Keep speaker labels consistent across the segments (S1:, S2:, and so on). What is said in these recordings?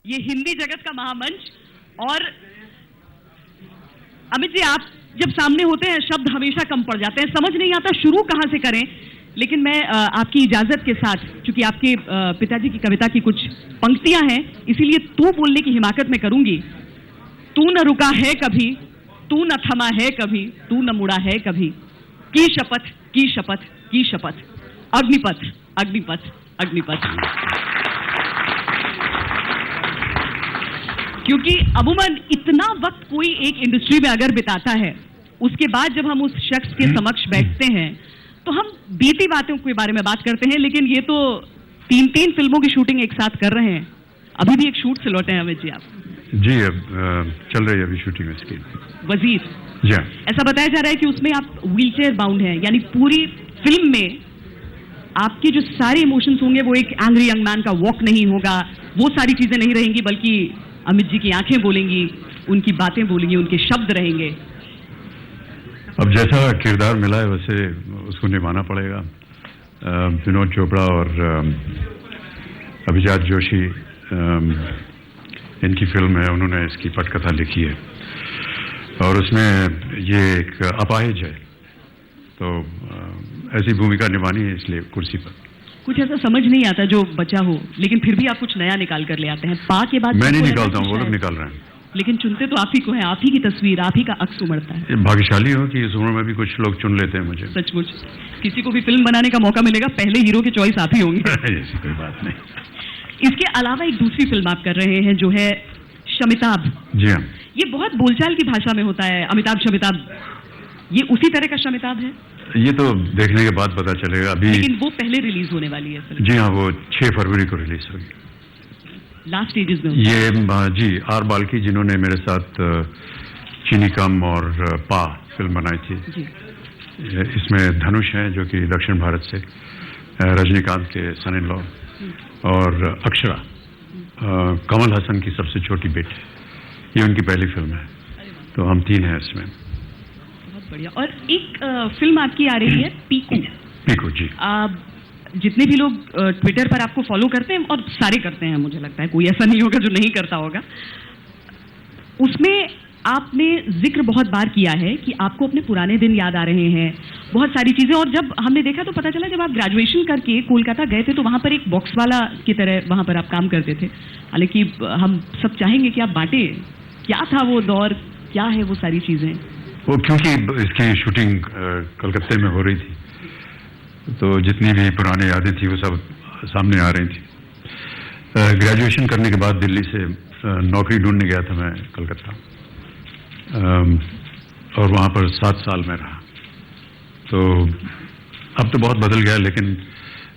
S1: ये हिंदी जगत का महामंच। और अमित जी, आप जब सामने होते हैं शब्द हमेशा कम पड़ जाते हैं, समझ नहीं आता शुरू कहां से करें। लेकिन मैं आपकी इजाजत के साथ, क्योंकि आपके पिताजी की कविता की कुछ पंक्तियां हैं, इसीलिए तू बोलने की हिमाकत में करूंगी। तू न रुका है कभी, तू न थमा है कभी, तू न मुड़ा है कभी, की शपथ की शपथ की शपथ, अग्निपथ अग्निपथ अग्निपथ। क्योंकि अमूमन इतना वक्त कोई एक इंडस्ट्री में अगर बिताता है, उसके बाद जब हम उस शख्स के समक्ष बैठते हैं तो हम बीती बातों के बारे में बात करते हैं। लेकिन ये तो 3 फिल्मों की शूटिंग एक साथ कर रहे हैं। अभी भी एक शूट से लौटे हैं अमित जी आप?
S2: जी, अब चल रही है अभी शूटिंग इसकी।
S1: वजीर
S2: जी,
S1: ऐसा बताया जा रहा है कि उसमें आप व्हीलचेयर बाउंड हैं, यानी पूरी फिल्म में आपके जो सारे इमोशंस होंगे वो एक एंग्री यंग मैन का वॉक नहीं होगा, वो सारी चीजें नहीं रहेंगी, बल्कि अमित जी की आंखें बोलेंगी, उनकी बातें बोलेंगी, उनके शब्द रहेंगे।
S2: अब जैसा किरदार मिला है वैसे उसको निभाना पड़ेगा। विनोद चोपड़ा और अभिजात जोशी इनकी फिल्म है, उन्होंने इसकी पटकथा लिखी है और उसमें ये एक अपाहिज है, तो ऐसी भूमिका निभानी है, इसलिए कुर्सी पर
S1: कुछ ऐसा समझ नहीं आता जो बचा हो, लेकिन फिर भी आप कुछ नया निकाल कर ले आते हैं। पा के बाद
S2: मैं नहीं निकालता हूँ, वो लोग निकाल रहे हैं।
S1: लेकिन चुनते तो आप ही को हैं, आप ही की तस्वीर, आप ही का अक्स उमड़ता है।
S2: भाग्यशाली हो कि इस उम्र में भी कुछ लोग चुन लेते हैं मुझे।
S1: सचमुच किसी को भी फिल्म बनाने का मौका मिलेगा, पहले हीरो के चॉइस आप ही होंगे।
S2: ऐसी कोई बात नहीं।
S1: इसके अलावा एक दूसरी फिल्म आप कर रहे हैं जो है शमिताभ।
S2: जी हाँ,
S1: ये बहुत बोलचाल की भाषा में होता है, अमिताभ शमिताभ, ये उसी तरह का शमिताभ है?
S2: ये तो देखने के बाद पता चलेगा। अभी
S1: लेकिन वो पहले रिलीज होने वाली है फिल्म।
S2: जी हाँ, वो 6 फरवरी को रिलीज होगी।
S1: लास्ट स्टेजेस में
S2: ये जी आर बाल्की, जिन्होंने मेरे साथ चीनी कम और पा फिल्म बनाई थी
S1: जी।
S2: इसमें धनुष हैं जो कि दक्षिण भारत से, रजनीकांत के सन इन लॉ, और अक्षरा कमल हसन की सबसे छोटी बेटी, ये उनकी पहली फिल्म है, तो हम 3 हैं इसमें।
S1: बहुत बढ़िया। और एक फिल्म आपकी आ रही है पीकू।
S2: पीकू जी।
S1: जितने भी लोग ट्विटर पर आपको फॉलो करते हैं, और सारे करते हैं मुझे लगता है, कोई ऐसा नहीं होगा जो नहीं करता होगा, उसमें आपने जिक्र बहुत बार किया है कि आपको अपने पुराने दिन याद आ रहे हैं, बहुत सारी चीजें। और जब हमने देखा तो पता चला जब आप ग्रेजुएशन करके कोलकाता गए थे तो वहां पर एक बॉक्स वाला की तरह वहां पर आप काम करते थे। हालांकि हम सब चाहेंगे कि आप बांटे, क्या था वो दौर, क्या है वो सारी चीजें?
S2: वो क्योंकि इसकी शूटिंग कलकत्ते में हो रही थी, तो जितनी भी पुरानी यादें थी वो सब सामने आ रही थी। ग्रेजुएशन करने के बाद दिल्ली से नौकरी ढूंढने गया था मैं कलकत्ता, और वहाँ पर 7 साल में रहा। तो अब तो बहुत बदल गया, लेकिन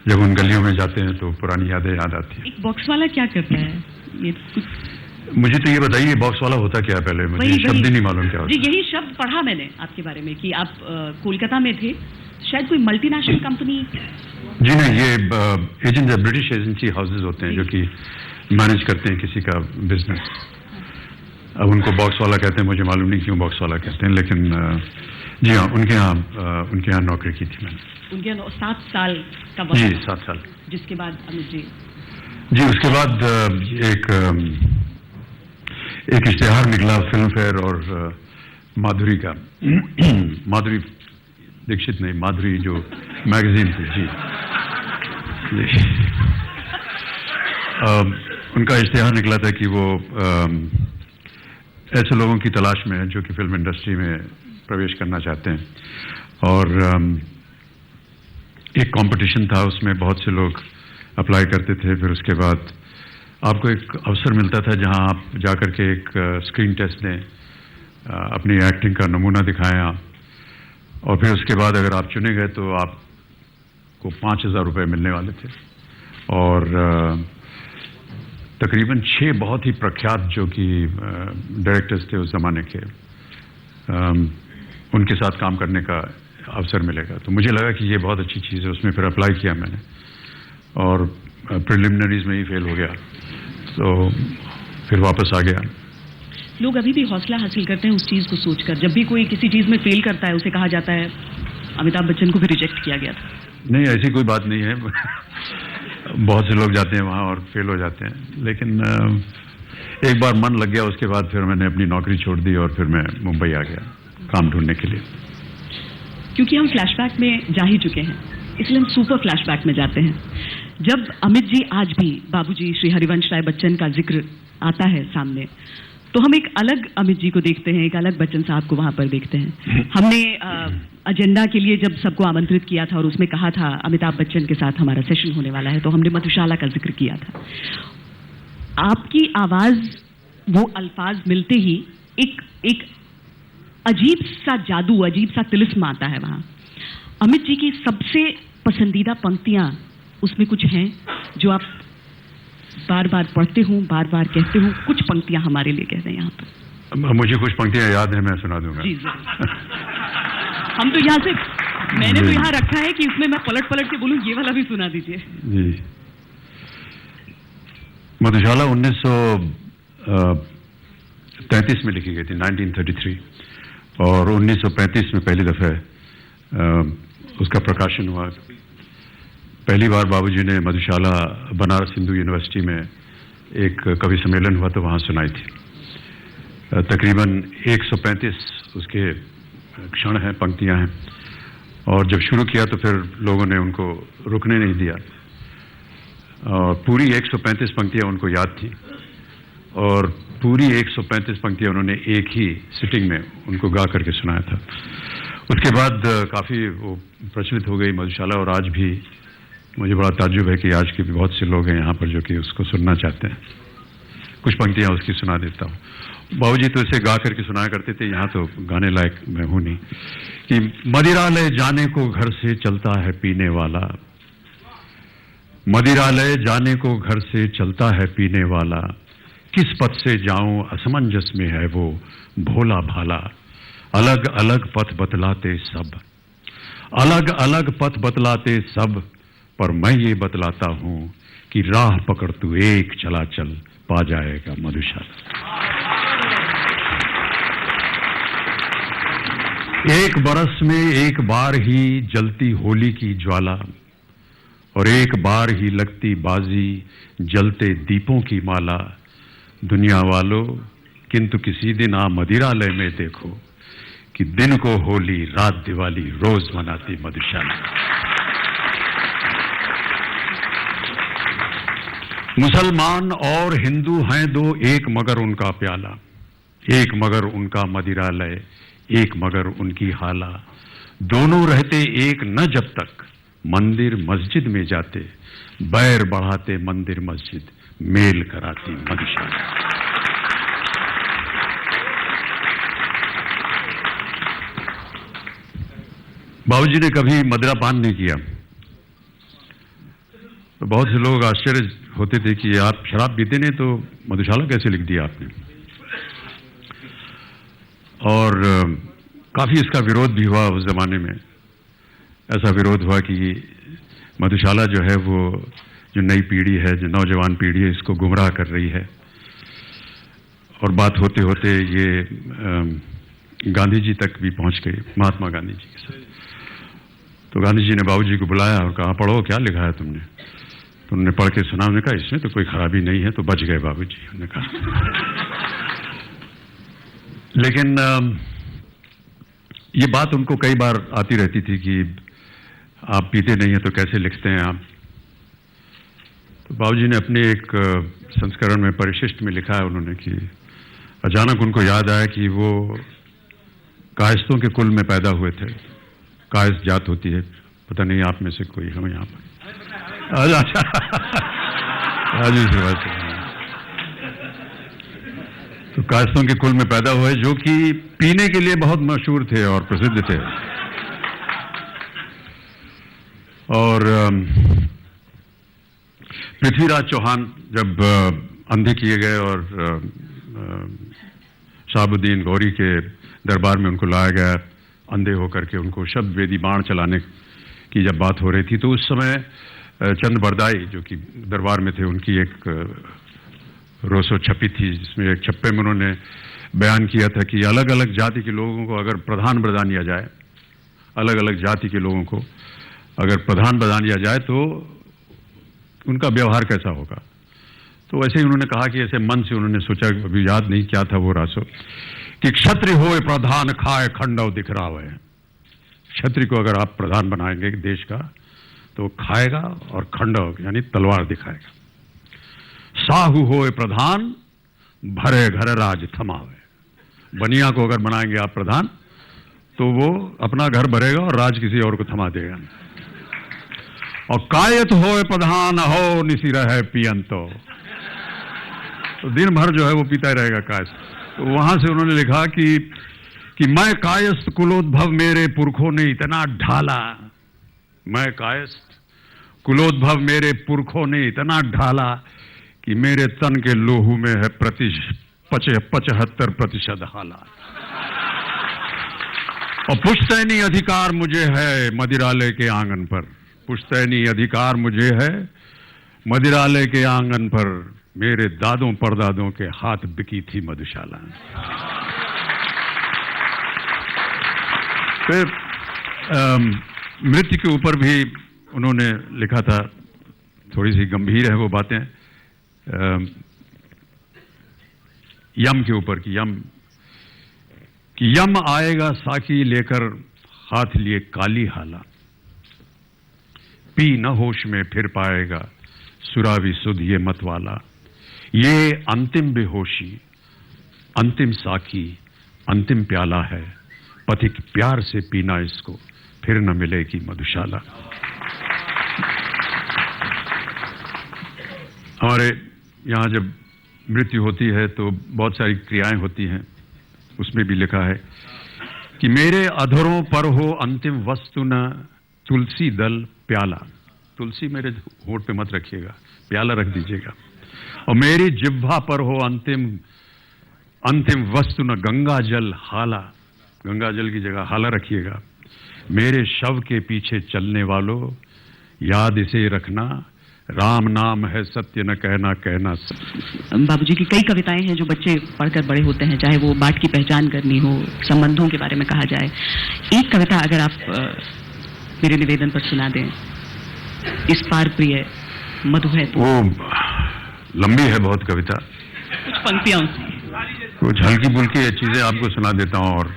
S2: जब उन गलियों में जाते हैं तो पुरानी यादें याद आती हैं।
S1: एक बॉक्स वाला क्या करता है? ये कुछ
S2: मुझे तो ये बताइए, बॉक्स वाला होता क्या है? पहले मुझे शब्द ही नहीं मालूम क्या होता है।
S1: यही शब्द पढ़ा मैंने आपके बारे में कि आप कोलकाता में थे, शायद कोई मल्टीनेशनल कंपनी।
S2: जी नहीं, ये एजेंट ब्रिटिश एजेंसी हाउसेज होते हैं जो कि मैनेज करते हैं किसी का बिजनेस। अब उनको बॉक्स वाला कहते हैं, मुझे मालूम नहीं क्यों बॉक्स वाला कहते हैं, लेकिन जी हाँ, उनके यहाँ नौकरी की थी मैंने। उनके यहाँ
S1: 7 साल का
S2: वक्त? जी 7 साल।
S1: जिसके बाद अमित
S2: जी उसके बाद एक इश्तेहार निकला फिल्म फेयर और माधुरी का, माधुरी दीक्षित नहीं, माधुरी जो मैगजीन थी जी, उनका इश्तेहार निकला था कि वो ऐसे लोगों की तलाश में है जो कि फिल्म इंडस्ट्री में प्रवेश करना चाहते हैं। और एक कंपटीशन था, उसमें बहुत से लोग अप्लाई करते थे। फिर उसके बाद आपको एक अवसर मिलता था जहां आप जाकर के एक स्क्रीन टेस्ट दें, अपनी एक्टिंग का नमूना दिखाएं आप, और फिर उसके बाद अगर आप चुने गए तो आपको 5,000 रुपये मिलने वाले थे। और तकरीबन 6 बहुत ही प्रख्यात जो कि डायरेक्टर्स थे उस ज़माने के, उनके साथ काम करने का अवसर मिलेगा। तो मुझे लगा कि ये बहुत अच्छी चीज़ है, उसमें फिर अप्लाई किया मैंने और प्रिलिमिनरीज में ही फेल हो गया, तो फिर वापस आ गया।
S1: लोग अभी भी हौसला हासिल करते हैं उस चीज़ को सोचकर, जब भी कोई किसी चीज़ में फेल करता है उसे कहा जाता है अमिताभ बच्चन को भी रिजेक्ट किया गया था।
S2: नहीं, ऐसी कोई बात नहीं है। बहुत से लोग जाते हैं वहाँ और फेल हो जाते हैं, लेकिन एक बार मन लग गया, उसके बाद फिर मैंने अपनी नौकरी छोड़ दी और फिर मैं मुंबई आ गया काम ढूंढने के लिए।
S1: क्योंकि हम फ्लैशबैक में जा ही चुके हैं, इसलिए हम सुपर फ्लैशबैक में जाते हैं। जब अमित जी आज भी बाबूजी श्री हरिवंश राय बच्चन का जिक्र आता है सामने, तो हम एक अलग अमित जी को देखते हैं, एक अलग बच्चन साहब को वहां पर देखते हैं। हमने एजेंडा के लिए जब सबको आमंत्रित किया था और उसमें कहा था अमिताभ बच्चन के साथ हमारा सेशन होने वाला है, तो हमने मधुशाला का जिक्र किया था। आपकी आवाज, वो अल्फाज मिलते ही एक अजीब सा जादू, अजीब सा तिलिस्म आता है वहां। अमित जी की सबसे पसंदीदा पंक्तियां उसमें कुछ हैं जो आप बार बार पढ़ते हो, बार बार कहते हो? कुछ पंक्तियां हमारे लिए कह दें यहाँ पर।
S2: मुझे कुछ पंक्तियां याद है, मैं सुना दूंगा।
S1: जी हम तो यहाँ से, मैंने तो यहाँ रखा है कि इसमें मैं पलट पलट के बोलूं, ये वाला भी सुना दीजिए। जी,
S2: मधुशाला 1933 में लिखी गई थी, 1933, और 1935 में पहली दफे उसका प्रकाशन हुआ। पहली बार बाबूजी ने मधुशाला बनारस हिंदू यूनिवर्सिटी में एक कवि सम्मेलन हुआ तो वहाँ सुनाई थी। तकरीबन 135 उसके क्षण हैं, पंक्तियां हैं, और जब शुरू किया तो फिर लोगों ने उनको रुकने नहीं दिया और पूरी 135 पंक्तियां उनको याद थी और पूरी 135 पंक्तियां उन्होंने एक ही सिटिंग में उनको गा करके सुनाया था। उसके बाद काफ़ी वो प्रचलित हो गई मधुशाला, और आज भी मुझे बड़ा ताज्जुब है कि आज के भी बहुत से लोग हैं यहाँ पर जो कि उसको सुनना चाहते हैं। कुछ पंक्तियाँ उसकी सुना देता हूँ। बाबूजी तो इसे गा करके सुनाया करते थे, यहाँ तो गाने लायक मैं हूँ नहीं। कि मदिरालय जाने को घर से चलता है पीने वाला, मदिरालय जाने को घर से चलता है पीने वाला, किस पथ से जाऊं असमंजस में है वो भोला भाला। अलग अलग पथ बतलाते सब, अलग अलग पथ बतलाते सब, पर मैं ये बतलाता हूं कि राह पकड़ तू एक चला चल, पा जाएगा मधुशाला। एक बरस में एक बार ही जलती होली की ज्वाला, और एक बार ही लगती बाजी जलते दीपों की माला। दुनिया वालों, किंतु किसी दिन आ मदिरालय में देखो कि दिन को होली रात दिवाली रोज मनाती मधुशाला। मुसलमान और हिंदू हैं दो, एक मगर उनका प्याला, एक मगर उनका मदिरालय, एक मगर उनकी हाला। दोनों रहते एक न जब तक मंदिर मस्जिद में जाते, बैर बढ़ाते मंदिर मस्जिद मेल कराती मधुशाला। बाबूजी ने कभी मदिरा पान नहीं किया, तो बहुत से लोग आश्चर्य होते थे कि आप शराब पीते नहीं तो मधुशाला कैसे लिख दिया आपने। और काफी इसका विरोध भी हुआ उस जमाने में। ऐसा विरोध हुआ कि मधुशाला जो है वो जो नई पीढ़ी है, जो नौजवान पीढ़ी है, इसको गुमराह कर रही है। और बात होते होते ये गांधी जी तक भी पहुंच गई, महात्मा गांधी जी के साथ। तो गांधी जी ने बाबूजी को बुलाया और कहा, पढ़ो क्या लिखा है तुमने। तो उन्होंने पढ़ के सुना, उन्होंने कहा इसमें तो कोई खराबी नहीं है, तो बच गए बाबूजी, उन्होंने कहा। लेकिन ये बात उनको कई बार आती रहती थी कि आप पीते नहीं हैं तो कैसे लिखते हैं आप। तो बाबूजी ने अपने एक संस्करण में परिशिष्ट में लिखा है उन्होंने कि अचानक उनको याद आया कि वो कायस्तों के कुल में पैदा हुए थे। कायस्त जात होती है, पता नहीं आप में से कोई हम यहाँ पर। अच्छा तो कायस्तों के कुल में पैदा हुए जो कि पीने के लिए बहुत मशहूर थे और प्रसिद्ध थे। और पृथ्वीराज चौहान जब अंधे किए गए और शहाबुद्दीन गौरी के दरबार में उनको लाया गया अंधे होकर के, उनको शब्द वेदी बाण चलाने की जब बात हो रही थी, तो उस समय चंद बरदाई जो कि दरबार में थे, उनकी एक रोसो छपी थी, जिसमें एक छप्पे में उन्होंने बयान किया था कि अलग अलग जाति के लोगों को अगर प्रधान बना दिया जाए, अलग अलग जाति के लोगों को अगर प्रधान बना दिया जाए तो उनका व्यवहार कैसा होगा। तो वैसे ही उन्होंने कहा कि ऐसे मन से उन्होंने सोचा, अभी याद नहीं क्या था वो रासो, कि क्षत्रिय होए प्रधान खाए खंडव दिखरावे। क्षत्रिय को अगर आप प्रधान बनाएंगे देश का तो खाएगा और खंडव यानी तलवार दिखाएगा। साहू होए प्रधान भरे घर राज थमावे। बनिया को अगर बनाएंगे आप प्रधान तो वो अपना घर भरेगा और राज किसी और को थमा देगा। और कायत होए प्रधान हो निसी रहे पियंतो, तो दिन भर जो है वो पीता ही रहेगा कायस। तो वहां से उन्होंने लिखा कि मैं कायस्थ कुलोद्भव मेरे पुरखों ने इतना ढाला, मैं कायस्थ कुलोद्भव मेरे पुरखों ने इतना ढाला कि मेरे तन के लोहू में है 75% हाला। और पुश्तैनी अधिकार मुझे है मदिरालय के आंगन पर, पुश्तैनी अधिकार मुझे है मदिरालय के आंगन पर, मेरे दादों परदादों के हाथ बिकी थी मधुशाला। फिर मृत्यु के ऊपर भी उन्होंने लिखा था, थोड़ी सी गंभीर है वो बातें, यम के ऊपर कि यम आएगा साकी लेकर हाथ लिए काली हाला, पी न होश में फिर पाएगा सुरावी सुध ये मत वाला। ये अंतिम बेहोशी, अंतिम साकी, अंतिम प्याला है, पथिक प्यार से पीना इसको, फिर न मिलेगी मधुशाला। हमारे यहाँ जब मृत्यु होती है तो बहुत सारी क्रियाएं होती हैं, उसमें भी लिखा है कि मेरे अधरों पर हो अंतिम वस्तु न तुलसी दल प्याला। तुलसी मेरे होंठ पे मत रखिएगा, प्याला रख दीजिएगा। और मेरी जिह्वा पर हो अंतिम वस्तु न गंगा जल हाला, गंगा जल की जगह हाला रखिएगा। मेरे शव के पीछे चलने वालों याद इसे रखना, राम नाम है सत्य न कहना कहना सत्य।
S1: बाबूजी की कई कविताएं हैं जो बच्चे पढ़कर बड़े होते हैं, चाहे वो बाट की पहचान करनी हो, संबंधों के बारे में कहा जाए। एक कविता अगर आप मेरे निवेदन पर सुना दें, इस पार प्रिय मधु है तो।
S2: वो लंबी है बहुत कविता,
S1: कुछ पंक्तियां,
S2: कुछ हल्की फुल्की चीजें आपको सुना देता हूं। और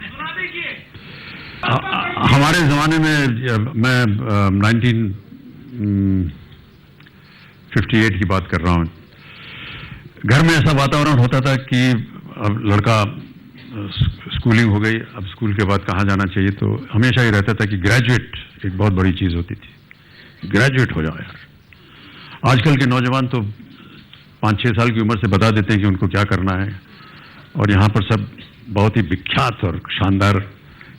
S2: हमारे जमाने में मैं 1958 की बात कर रहा हूं, घर में ऐसा वातावरण होता था कि अब लड़का स्कूलिंग हो गई, अब स्कूल के बाद कहाँ जाना चाहिए, तो हमेशा ही रहता था कि ग्रेजुएट एक बहुत बड़ी चीज होती थी, ग्रेजुएट हो जाओ यार। आजकल के नौजवान तो 5-6 साल की उम्र से बता देते हैं कि उनको क्या करना है। और यहाँ पर सब बहुत ही विख्यात और शानदार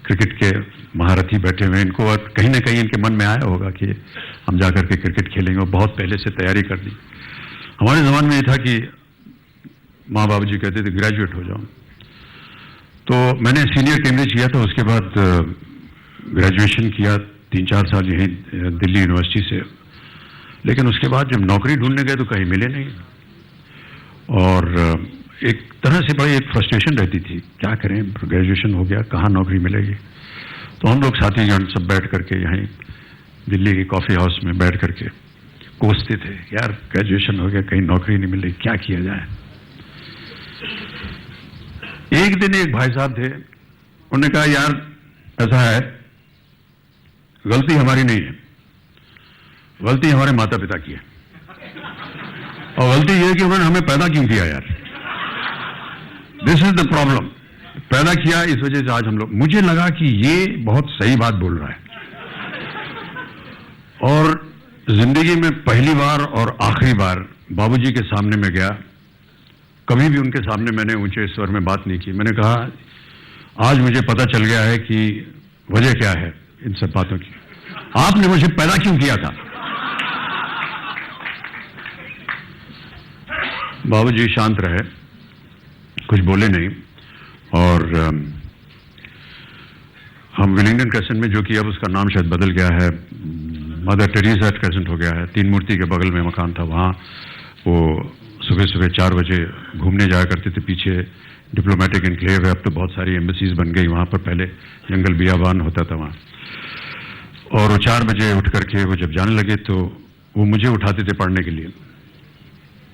S2: क्रिकेट के महारथी बैठे हुए हैं, इनको और कहीं ना कहीं इनके मन में आया होगा कि हम जाकर के क्रिकेट खेलेंगे, और बहुत पहले से तैयारी कर दी। हमारे ज़माने में ये था कि माँ बाबू जी कहते थे ग्रेजुएट हो जाओ। तो मैंने सीनियर कैम्ब्रिज किया था, उसके बाद ग्रेजुएशन किया 3-4 साल यहीं दिल्ली यूनिवर्सिटी से। लेकिन उसके बाद जब नौकरी ढूंढने गए तो कहीं मिले नहीं, और एक तरह से बड़ी एक फ्रस्ट्रेशन रहती थी, क्या करें, ग्रेजुएशन हो गया, कहाँ नौकरी मिलेगी। तो हम लोग साथीगण सब बैठ करके यहीं दिल्ली के कॉफ़ी हाउस में बैठ करके कोसते थे, यार ग्रेजुएशन हो गया, कहीं नौकरी नहीं मिल रही, क्या किया जाए। एक दिन एक भाई साहब थे, उन्होंने कहा यार ऐसा है, गलती हमारी नहीं है, गलती हमारे माता पिता की है, और गलती यह है कि उन्होंने हमें पैदा क्यों किया यार, दिस इज द प्रॉब्लम। पैदा किया इस वजह से आज हम लोग। मुझे लगा कि ये बहुत सही बात बोल रहा है, और जिंदगी में पहली बार और आखिरी बार बाबूजी के सामने में गया। कभी भी उनके सामने मैंने ऊंचे स्वर में बात नहीं की। मैंने कहा आज मुझे पता चल गया है कि वजह क्या है इन सब बातों की, आपने मुझे पैदा क्यों किया था। बाबूजी शांत रहे, कुछ बोले नहीं, और हम विलिंगडन क्रेसेंट में, जो कि अब उसका नाम शायद बदल गया है, मदर टेरेसा क्रेसेंट हो गया है, 3 मूर्ति के बगल में मकान था, वहाँ वो सुबह सुबह 4 बजे घूमने जाया करते थे। पीछे डिप्लोमेटिक एनक्लेव है, अब तो बहुत सारी एम्बेसीज बन गई वहाँ पर, पहले जंगल बियाबान होता था वहाँ। और वो 4 बजे उठ करके वो जब जाने लगे तो वो मुझे उठाते थे पढ़ने के लिए।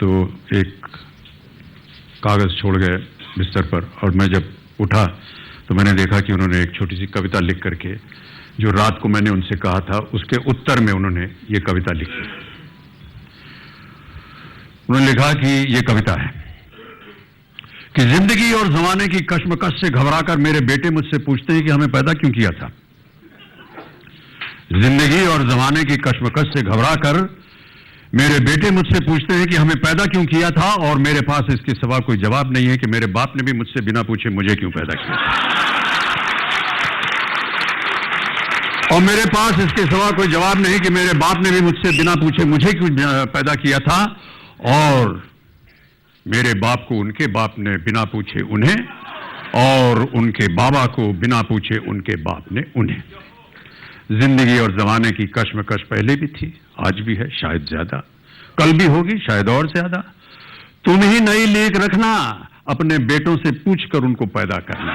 S2: तो एक कागज छोड़ गए बिस्तर पर, और मैं जब उठा तो मैंने देखा कि उन्होंने एक छोटी सी कविता लिख करके, जो रात को मैंने उनसे कहा था, उसके उत्तर में उन्होंने ये कविता लिखी। उन्होंने लिखा कि ये कविता है कि जिंदगी और जमाने की कश्मकश से घबराकर मेरे बेटे मुझसे पूछते हैं कि हमें पैदा क्यों किया था। जिंदगी और जमाने की कश्मकश से घबराकर मेरे बेटे मुझसे पूछते हैं कि हमें पैदा क्यों किया था, और मेरे पास इसके सिवा कोई जवाब नहीं है कि मेरे बाप ने भी मुझसे बिना पूछे मुझे क्यों पैदा किया था। और मेरे पास इसके सिवा कोई जवाब नहीं कि मेरे बाप ने भी मुझसे बिना पूछे मुझे क्यों पैदा किया था, और मेरे बाप को उनके बाप ने बिना पूछे उन्हें, और उनके बाबा को बिना पूछे उनके बाप ने उन्हें। जिंदगी और जमाने की कश्मकश पहले भी थी, आज भी है, शायद ज्यादा, कल भी होगी, शायद और ज्यादा। तुम ही नई लीक रखना, अपने बेटों से पूछकर उनको पैदा करना।